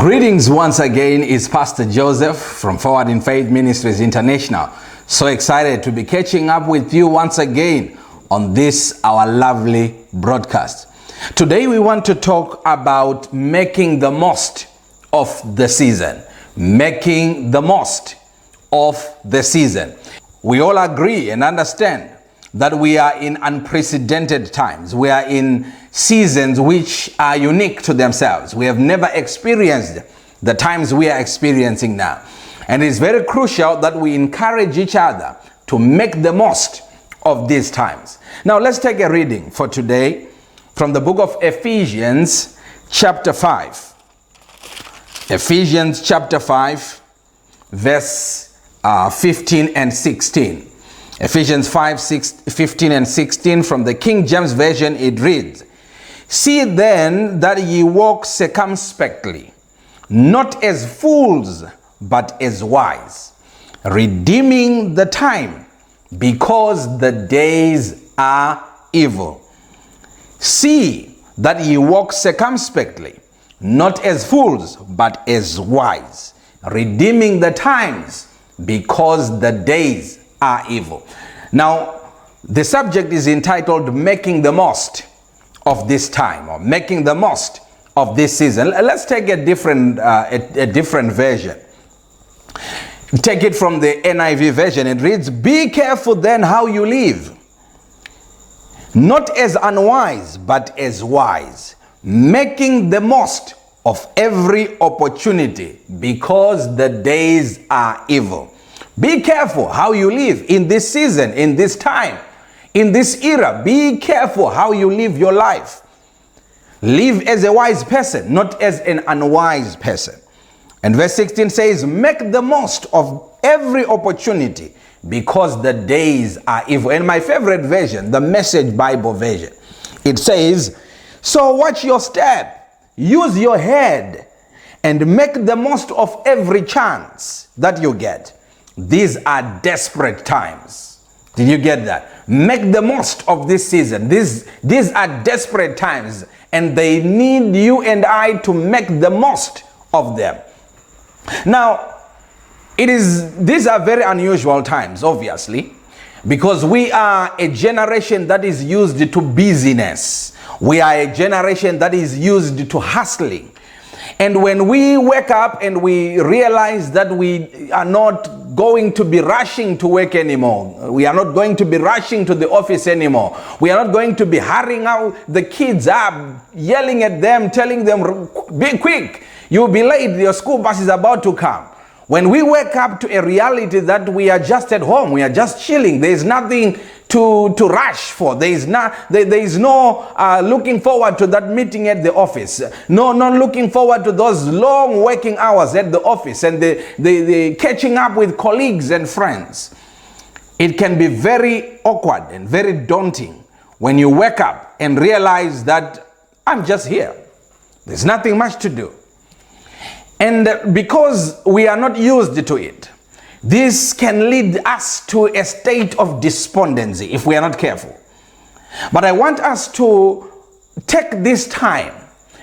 Greetings once again, it's Pastor Joseph from Forward in Faith Ministries International. So excited to be catching up with you once again on this, our lovely broadcast. Today we want to talk about making the most of the season. Making the most of the season. We all agree and understand that we are in unprecedented times. We are in seasons which are unique to themselves. We have never experienced the times we are experiencing now. And it's very crucial that we encourage each other to make the most of these times. Now let's take a reading for today from the book of Ephesians chapter 5. Ephesians chapter 5 verse 15 and 16. Ephesians 5, 15 and 16 from the King James Version, it reads, "See then that ye walk circumspectly, not as fools, but as wise, redeeming the time, because the days are evil. See that ye walk circumspectly, not as fools, but as wise, redeeming the times, because the days are evil." Now, the subject is entitled Making the Most of This Time, or Making the Most of This Season. Let's take a different version. Take it from the NIV version. It reads, "Be careful then how you live, not as unwise, but as wise, making the most of every opportunity, because the days are evil." Be careful how you live in this season, in this time, in this era. Be careful how you live your life. Live as a wise person, not as an unwise person. And verse 16 says, "Make the most of every opportunity, because the days are evil." And my favorite version, the Message Bible version, it says, "So watch your step, use your head, and make the most of every chance that you get. These are desperate times." Did you get that? Make the most of this season. These are desperate times, and they need you and I to make the most of them. Now, these are very unusual times, obviously, because we are a generation that is used to busyness. We are a generation that is used to hustling. And when we wake up and we realize that we are not going to be rushing to work anymore, we are not going to be rushing to the office anymore, we are not going to be hurrying out the kids up, yelling at them, telling them, "Be quick, you'll be late, your school bus is about to come." When we wake up to a reality that we are just at home, we are just chilling, there is nothing to rush for. There is no looking forward to that meeting at the office. No, not looking forward to those long working hours at the office and the catching up with colleagues and friends. It can be very awkward and very daunting when you wake up and realize that I'm just here. There's nothing much to do. And because we are not used to it, this can lead us to a state of despondency if we are not careful. But I want us to take this time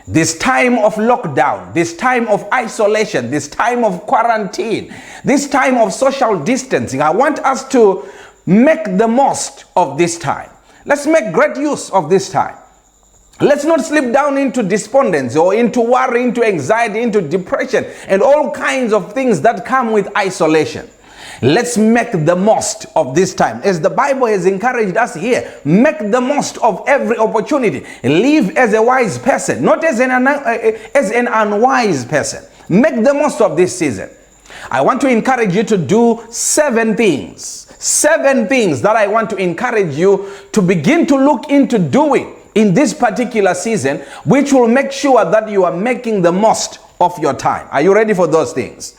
of lockdown, this time of isolation, this time of quarantine, this time of social distancing. I want us to make the most of this time. Let's make great use of this time. Let's not slip down into despondency or into worry, into anxiety, into depression, and all kinds of things that come with isolation. Let's make the most of this time. As the Bible has encouraged us here, make the most of every opportunity. Live as a wise person, not as an unwise person. Make the most of this season. I want to encourage you to do 7 things. 7 things that I want to encourage you to begin to look into doing in this particular season, which will make sure that you are making the most of your time. Are you ready for those things?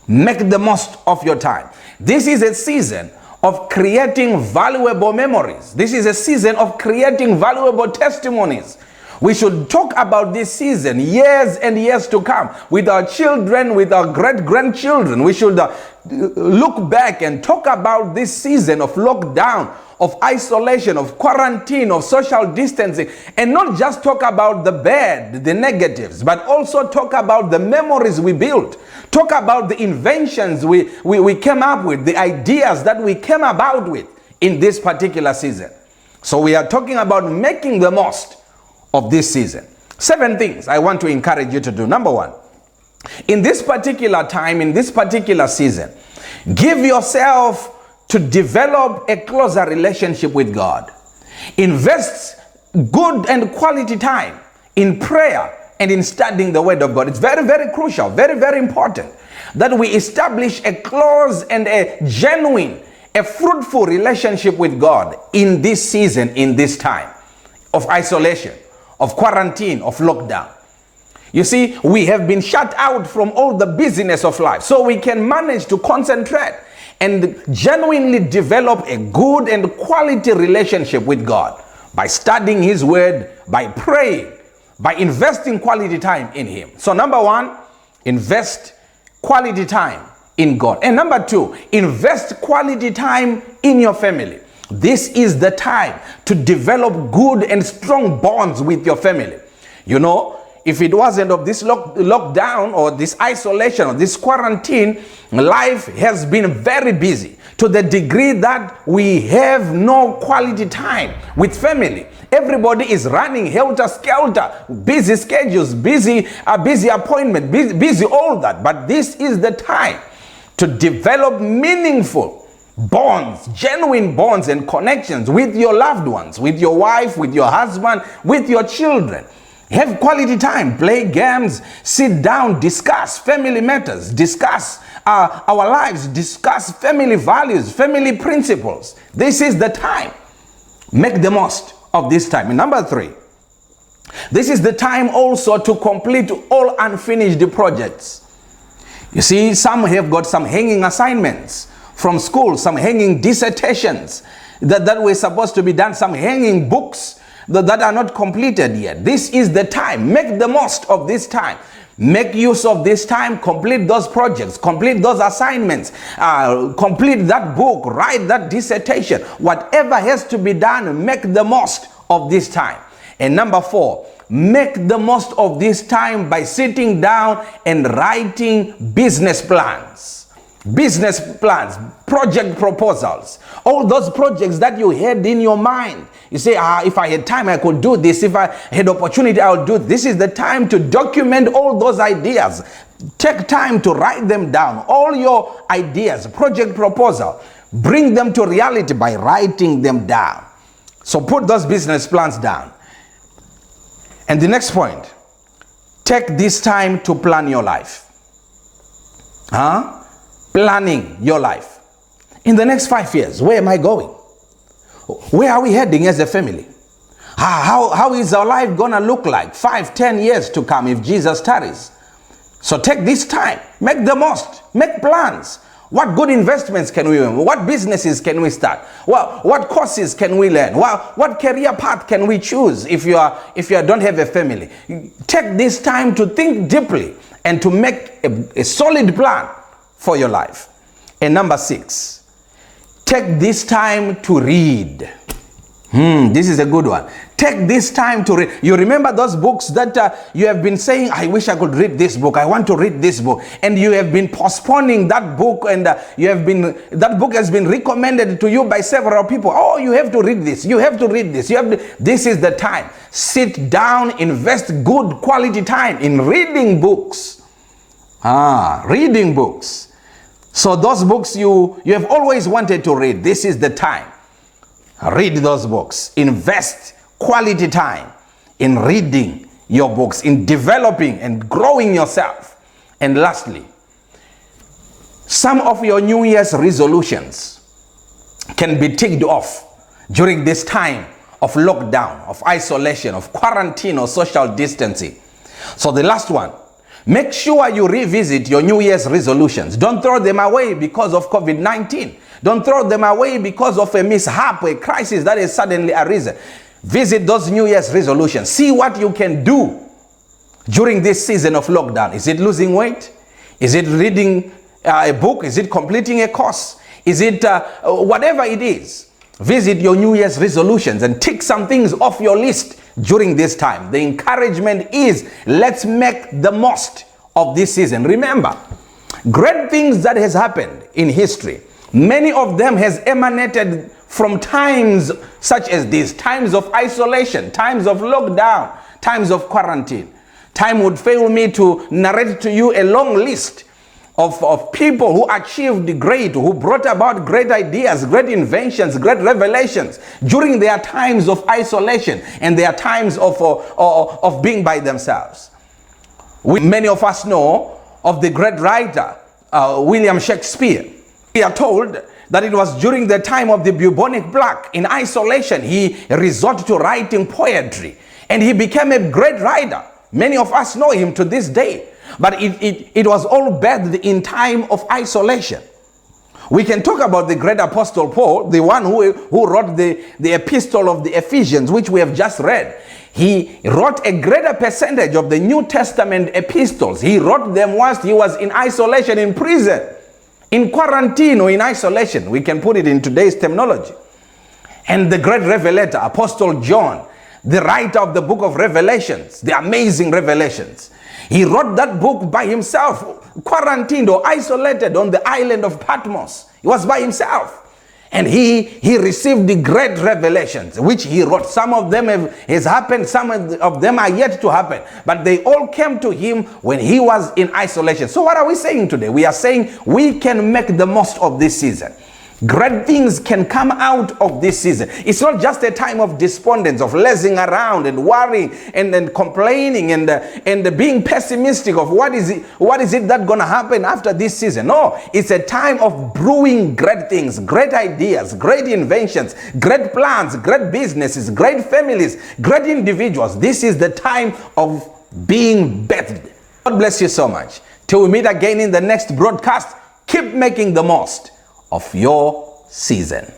Make the most of your time. This is a season of creating valuable memories. This is a season of creating valuable testimonies. We should talk about this season years and years to come with our children, with our great-grandchildren. We should look back and talk about this season of lockdown of isolation, of quarantine, of social distancing, and not just talk about the bad, the negatives, but also talk about the memories we built. Talk about the inventions we came up with, the ideas that we came about with in this particular season. So we are talking about making the most of this season. 7 things I want to encourage you to do. Number 1, in this particular time, in this particular season, give yourself to develop a closer relationship with God. Invest good and quality time in prayer and in studying the Word of God. It's very, very crucial, very, very important that we establish a close and a genuine, a fruitful relationship with God in this season, in this time of isolation, of quarantine, of lockdown. You see, we have been shut out from all the busyness of life, so we can manage to concentrate and genuinely develop a good and quality relationship with God by studying His Word, by praying, by investing quality time in Him. So number 1, invest quality time in God. And number 2, invest quality time in your family. This is the time to develop good and strong bonds with your family. You know, if it wasn't of this lockdown or this isolation or this quarantine, life has been very busy to the degree that we have no quality time with family. Everybody is running helter-skelter, busy schedules, busy appointment, busy all that. But this is the time to develop meaningful bonds, genuine bonds and connections with your loved ones, with your wife, with your husband, with your children. Have quality time, play games, sit down, discuss family matters, discuss our lives, discuss family values, family principles. This is the time. Make the most of this time. And number 3, this is the time also to complete all unfinished projects. You see, some have got some hanging assignments from school, some hanging dissertations that were supposed to be done, some hanging books that are not completed yet. This is the time. Make the most of this time. Make use of this time. Complete those projects. Complete those assignments. Complete that book. Write that dissertation. Whatever has to be done, make the most of this time. And number 4, make the most of this time by sitting down and writing business plans. Business plans, project proposals, all those projects that you had in your mind. You say, if I had time, I could do this. If I had opportunity, I would do this. This is the time to document all those ideas. Take time to write them down. All your ideas, project proposal, bring them to reality by writing them down. So put those business plans down. And the next point, take this time to plan your life. Planning your life. In the next 5 years, where am I going? Where are we heading as a family? How is our life gonna look like 5-10 years to come if Jesus tarries? So take this time, make the most, make plans. What good investments can we make? What businesses can we start? What courses can we learn? What career path can we choose if you don't have a family? Take this time to think deeply and to make a solid plan for your life. And number 6, take this time to read. This is a good one. Take this time to read. You remember those books that you have been saying, I wish I could read this book. I want to read this book. And you have been postponing that book, and that book has been recommended to you by several people. Oh, you have to read this. You have to read this. This is the time. Sit down, invest good quality time in reading books. Reading books. So those books you have always wanted to read, this is the time. Read those books. Invest quality time in reading your books, in developing and growing yourself. And lastly, some of your New Year's resolutions can be ticked off during this time of lockdown, of isolation, of quarantine or social distancing. So the last one, make sure you revisit your New Year's resolutions. Don't throw them away because of COVID-19. Don't throw them away because of a mishap, a crisis that has suddenly arisen. Visit those New Year's resolutions. See what you can do during this season of lockdown. Is it losing weight? Is it reading a book? Is it completing a course? Is it whatever it is? Visit your New Year's resolutions and tick some things off your list during this time. The encouragement is, let's make the most of this season. Remember, great things that has happened in history, many of them has emanated from times such as these, times of isolation, times of lockdown, times of quarantine. Time would fail me to narrate to you a long list of people who achieved great, who brought about great ideas, great inventions, great revelations during their times of isolation and their times of being by themselves. Many of us know of the great writer, William Shakespeare. We are told that it was during the time of the bubonic plague, in isolation, he resorted to writing poetry, and he became a great writer. Many of us know him to this day, but it was all birthed in time of isolation. We can talk about the great apostle Paul, the one who wrote the epistle of the Ephesians, which we have just read. He wrote a greater percentage of the New Testament epistles. He wrote them whilst he was in isolation, in prison, in quarantine, or in isolation. We can put it in today's terminology. And the great revelator, Apostle John, the writer of the book of Revelations, the amazing Revelations, he wrote that book by himself, quarantined or isolated on the island of Patmos. He was by himself. And he received the great revelations, which he wrote. Some of them has happened, some of them are yet to happen. But they all came to him when he was in isolation. So what are we saying today? We are saying we can make the most of this season. Great things can come out of this season. It's not just a time of despondence, of lazing around and worrying and complaining and being pessimistic of what is it that's going to happen after this season. No, it's a time of brewing great things, great ideas, great inventions, great plans, great businesses, great families, great individuals. This is the time of being birthed. God bless you so much. Till we meet again in the next broadcast, keep making the most of your season.